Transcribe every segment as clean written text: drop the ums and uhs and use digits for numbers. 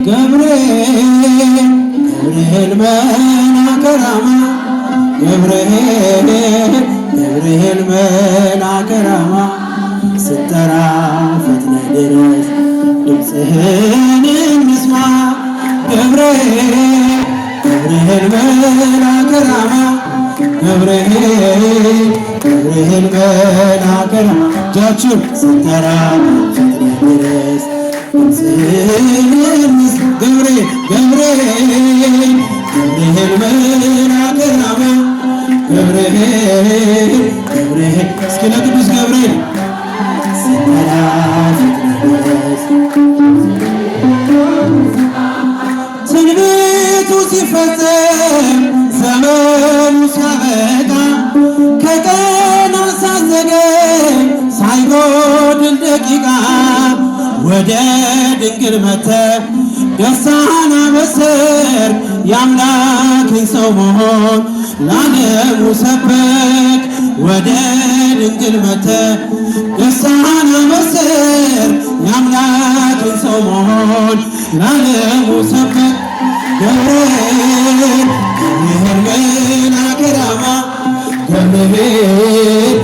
ገብርኤል ገብርኤል መልአከ ራማ ገብርኤል መልአከ ራማ ስትጠራ ፈጥነህ ድረስ ድምፅህን እንስማ ገብርኤል መልአከ ራማ ገብርኤል መልአከ ራማ እጃችሁን ስትጠራ ፈጥነህ ድረስ ገብርኤል መልአከ ራማ ገብርኤል እስኪ ለቅዱስ ገብርኤል ስትጠራ ፈጥነህ ድረስ ትንቢቱ ሲፈጸም ዘመኑ ሲያበቃ ከቀናት ሳትዘገይ ሳይጎድል ደቂቃ ወደ ድንግል መጥተህ ደስታን አበሰርክ የአምላክን ሰው መሆን ለዓለሙ ሰበክ ወደ ድንግል መጥተህ ደስታን አበሰርክ የአምላክን ሰው መሆን ለዓለሙ ሰበክ ገብርኤል መልአከ ራማ ገብርኤል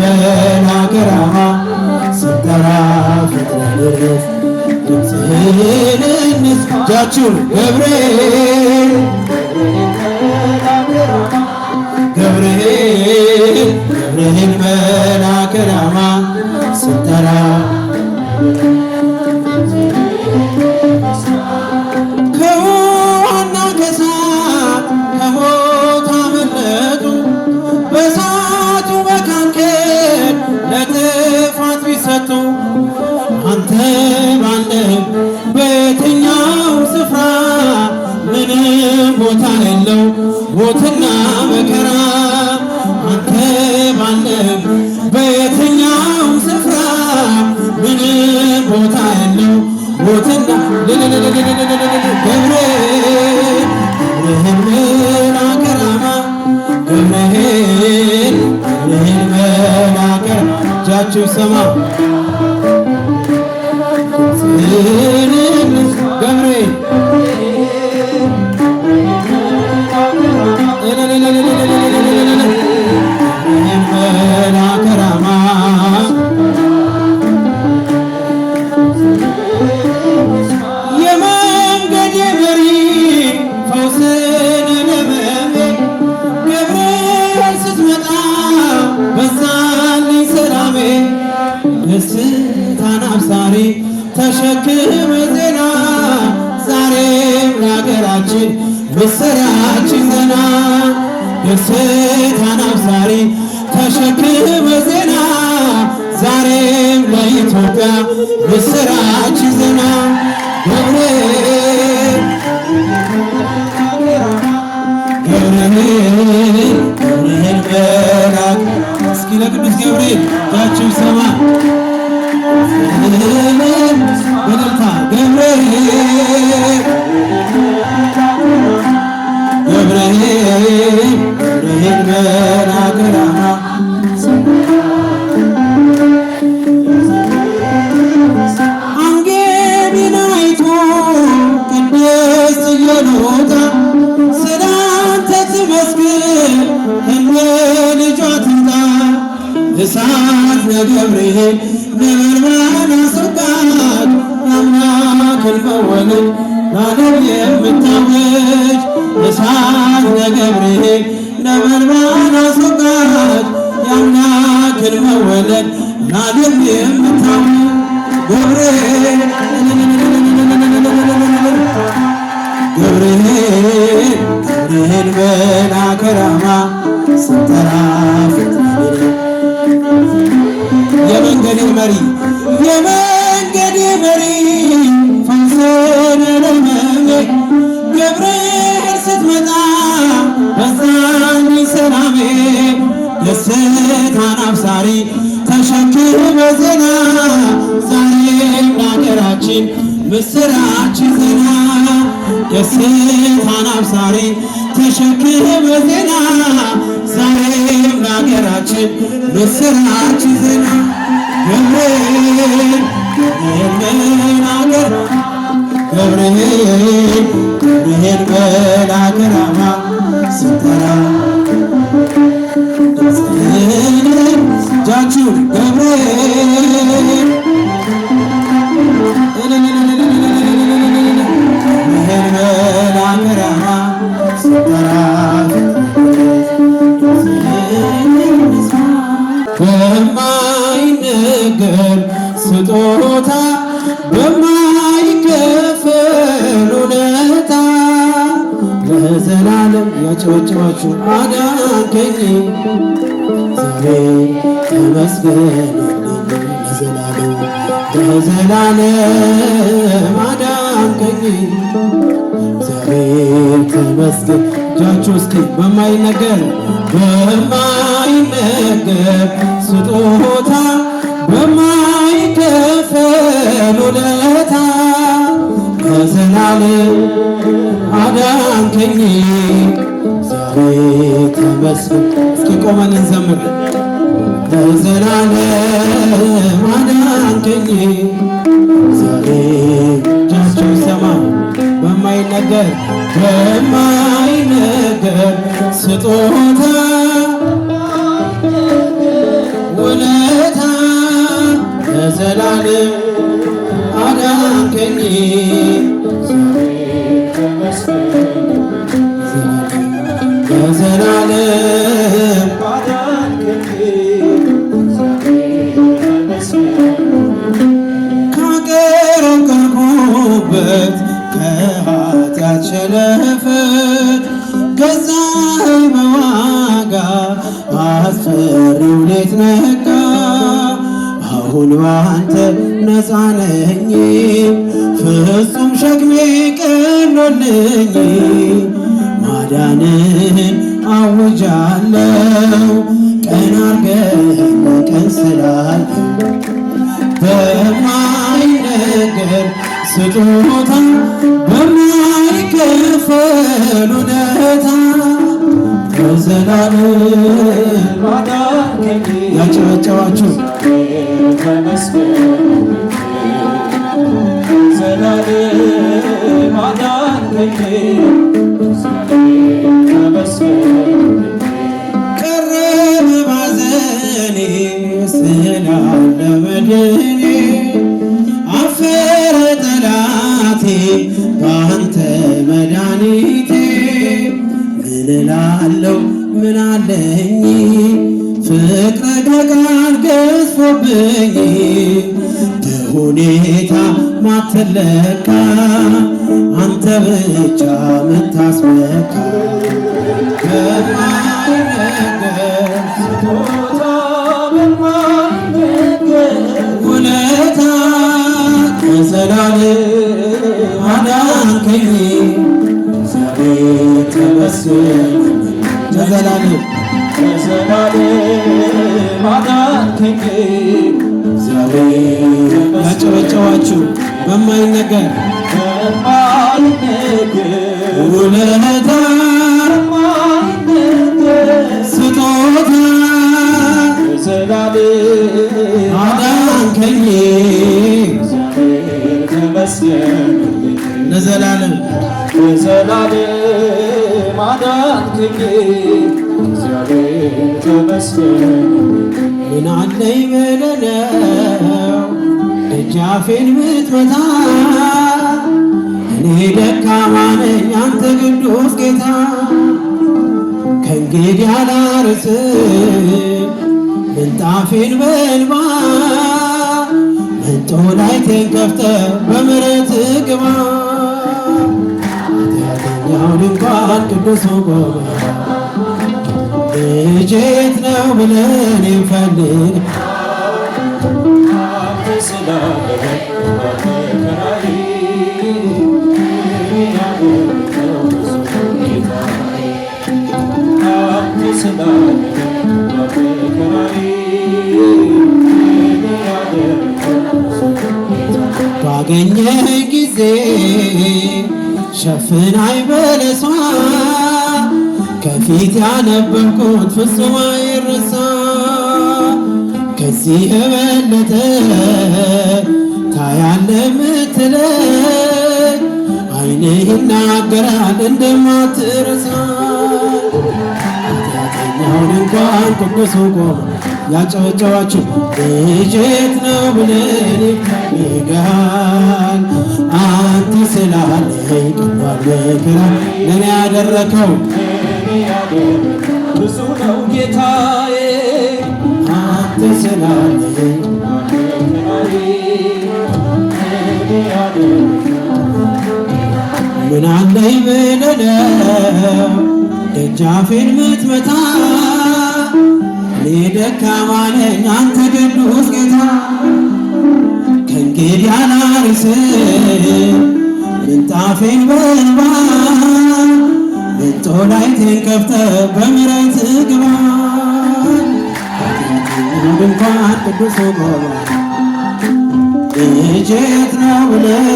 መልአከ ራማ ስትጠራ ፈጥነህ ድረስ ድምፅህን እንስማ እጃችሁን ገብርኤል መልአከ ራማ ስትጠራ ከውኃና ከእሳት ከሞት አመለጡ በእሳቱ መካከል ለጥፋት ቢሰጡ አንተ ባለህ በየትኛው ስፍራ ምንም ቦታ የለው ሞትና መከራ አንተ ባለህ በየትኛው ስፍራ ምንም ቦታ የለው ሞትና ገብርኤል መልአከ ራማ ገብርኤል መልአከ ራማ እጃችሁ ይሰማ ገብርኤል መልአከ ራማ የመንገዴ መሪ ፈውስን ለመሜ ገብርኤል ስትመጣ በዛልኝ ሰላሜ ደስታን አብሳሪ ተሸክመ ዜና ዛሬም ለሀገራችን ምስራች ዜና ደስታን አብሳሪ ተሸክመ ዜና ዛሬም ለኢትዮጵያ ምስራች ዜና ገብርኤል መልአከ እስኪ ለቅዱስ ገብርኤል እጃችሁ ይሰማ በደልታ ገብርኤል መልአከ ራማ አንጌቢናይቱ ቅድስት ኢየሉጣ ስላንተ ትመስግን እነ ልጇ ትምጣ እሳት ለገብርኤል ነበልባል አስወጣት የአምላክን መወለድ ለዓለም የምታወጅ እሳት ለገብርኤል ነበልባል አስወጣት የአምላክን መወለድ ለዓለም የምታወጅ ገብርኤል መልአከ ራማ ስትጠራ ፈጥነህ ድረስ የመንገዴ መሪ ፈውስን ለመሜ ገብርኤል ስትመጣ በዛልኝ ሰላሜ ደስታን አብሳሪ ተሸክመ ዜና ዛሬም ለሀገራችን ምስራች ዜና ደስታን አብሳሪ ተሸክመ ዜና ዛሬም ለሀገራችን ምስራች ዜና ገብርኤል መልአከ ገብርኤል ገብርኤል መልአከ ራማ ስጠራ እጃችሁን ገብርኤል መልአከ ራማ ስጠራ በማይነገር ስጦታ በማይከፈል ውለታ ለዘላለም ያጨበጨባችሁ አዳንከኝ ዛሬ ተመስገንልኝ ለዘላለም አዳንከኝ ዛሬ ተመስገን። እጃችሁ እስኪ በማይነገር ስጦታ በማይከፈል ውለታ ለዘላለም አዳንከኝ ዛሬ ተመስገን። እስኪ ቆመን እንዘምር። ለዘላለም አዳንከኝ ዛሬ እጃችሁ ይሰማ። በማይነገር ስጦታ ውለታ ለዘላለም አዳንከኝ ለዘላለም ካቀረቀርኩበት ከኃጢአት ሸለፈት ገዛኸኝ በዋጋ አስፈሪው ሌት ነጋ። አሁን ባንተ ነፃ ነኝ ፍጹም ሸክሜ ቀሎልኝ ማዳንህን አውጃለሁ ቀን አርገኸኝ ቀን ስላልከኝ በማይነገር ስጦታ በማይከፈል ውለታ ለዘላለም አዳንከኝ ያጨበጨባችሁ ዘላለም አዳንከኝ ቀረበ ባዘኔ ስላለ መድኔ አፈረ ጠላቴ በአንተ መድኃኒቴ ምን እላለሁ ምን አለኝ ፍቅረ ከቃል ገዝፎብኝ በሁኔታ ማትለካ አንተ ብቻ ምታስመካ በማይነገር ስጦታ ውለታ ለዘላለም አዳንከኝ ዛሬ ተመስገን ለዘላለም አዳንከኝ ዛሬ ያጨበጨባችሁ በማይነገር ውለታ ስጦታ አዳንከኝ ለዘላለም አዳንከኝ ምን አለኝ በደለው ደጃፌን ምትመታ እኔ ደካማ ነኝ አንተ ቅዱስ ጌታ ከእንግዲህ አላርስም ምንጣፌን በእንባ መንጦላይቴን ከፍተህ በምሕረትህ ግባ ኃጢአተኛው ድንኳን ቅዱሱ ቆመ ልጄ የት ነው ብለን እንፈልግ ባገኘህ ጊዜ ሸፍናይ በለሷ ከፊት ያነበብኩት ፍጹም አይረሳ ከዚህ የበለጠ ታያለህ ምትለኝ ዓይንህ ይናገራል እንደማትረሳ ኃጢአተኛውን እንኳን ቅዱሱ ቆሞ ያጨበጨባችሁ ልጅ የት ነው ብለን ይፈልጋል አንተ ስላለኝ ቀኗል መከራ ለእኔ ያደረከው ብዙ ነው ጌታዬ አንተ ስላለኝ ምን አለኝ ብለህ ነው ደጃፌን ምትመታ እኔ ደካማ ነኝ አንተ ቅዱስ ጌታ ከእንግዲህ አላርስም ምንጣፌን በእንባ ጦላይቴን ከፍተህ በምሕረትህ ግባ ኃጢአተኛው ድንኳን ቅዱሱ ቆሞ ልጅ የት ነው ብለህ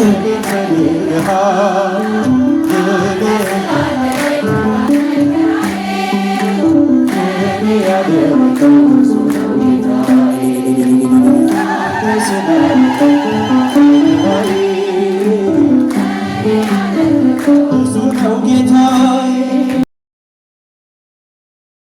ብዙ ነው ጌታዬ